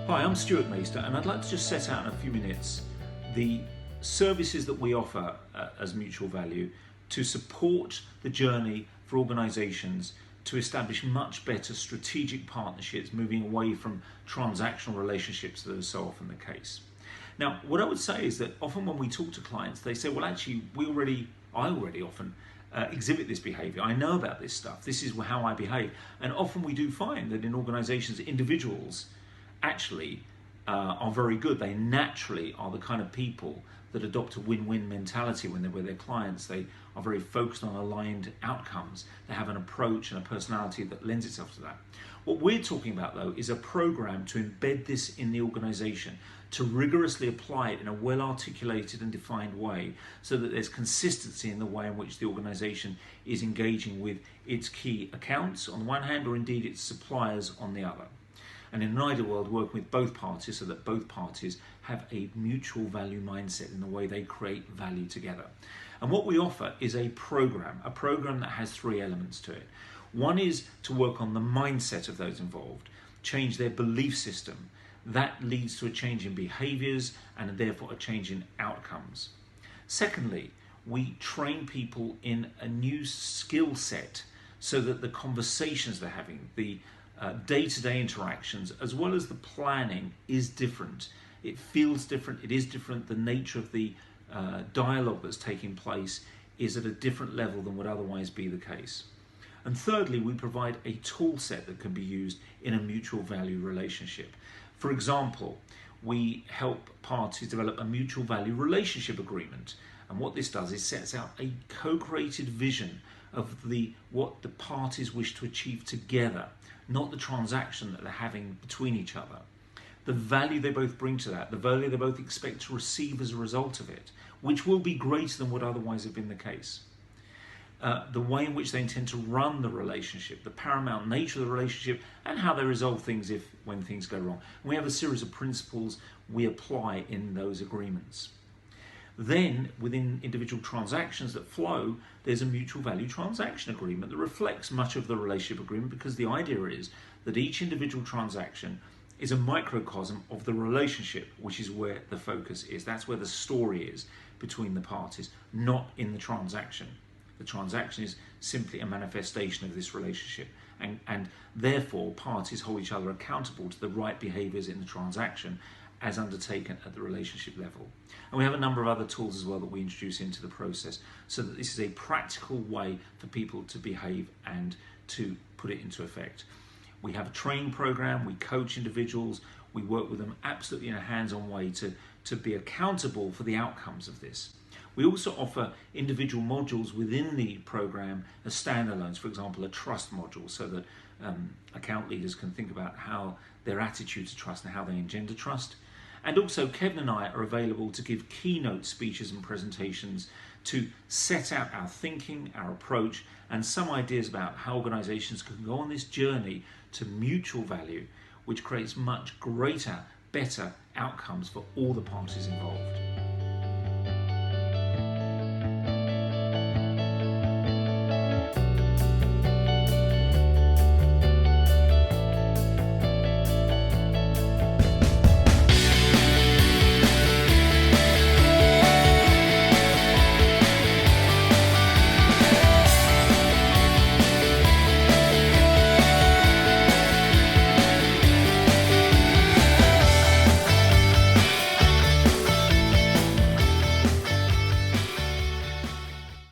Hi, I'm Stuart Maister, and I'd like to just set out in a few minutes the services that we offer as Mutual Value to support the journey for organisations to establish much better strategic partnerships, moving away from transactional relationships that are so often the case. Now, what I would say is that often when we talk to clients, they say, well, actually, I already often exhibit this behaviour. I know about this stuff. This is how I behave. And often we do find that in organisations, individuals actually are very good. They naturally are the kind of people that adopt a win-win mentality when they're with their clients. They are very focused on aligned outcomes. They have an approach and a personality that lends itself to that. What we're talking about, though, is a program to embed this in the organisation, to rigorously apply it in a well-articulated and defined way so that there's consistency in the way in which the organisation is engaging with its key accounts on the one hand, or indeed its suppliers on the other. And in an ideal world, working with both parties so that both parties have a mutual value mindset in the way they create value together. And what we offer is a program that has three elements to it. One is to work on the mindset of those involved, change their belief system. That leads to a change in behaviours and therefore a change in outcomes. Secondly, we train people in a new skill set so that the conversations they're having, the day-to-day interactions, as well as the planning, is different. It feels different, it is different. The nature of the dialogue that's taking place is at a different level than would otherwise be the case. And thirdly, we provide a tool set that can be used in a mutual value relationship. For example, we help parties develop a mutual value relationship agreement. And what this does is sets out a co-created vision of what the parties wish to achieve together, not the transaction that they're having between each other. The value they both bring to that, the value they both expect to receive as a result of it, which will be greater than would otherwise have been the case. The way in which they intend to run the relationship, the paramount nature of the relationship, and how they resolve things when things go wrong. And we have a series of principles we apply in those agreements. Then, within individual transactions that flow, there's a mutual value transaction agreement that reflects much of the relationship agreement, because the idea is that each individual transaction is a microcosm of the relationship, which is where the focus is. That's where the story is between the parties, not in the transaction. The transaction is simply a manifestation of this relationship, and therefore parties hold each other accountable to the right behaviours in the transaction as undertaken at the relationship level. And we have a number of other tools as well that we introduce into the process so that this is a practical way for people to behave and to put it into effect. We have a training program, we coach individuals, we work with them absolutely in a hands-on way to be accountable for the outcomes of this. We also offer individual modules within the program as standalones, for example, a trust module, so that account leaders can think about how their attitude to trust and how they engender trust. And also, Kevin and I are available to give keynote speeches and presentations to set out our thinking, our approach, and some ideas about how organisations can go on this journey to mutual value, which creates much greater, better outcomes for all the parties involved.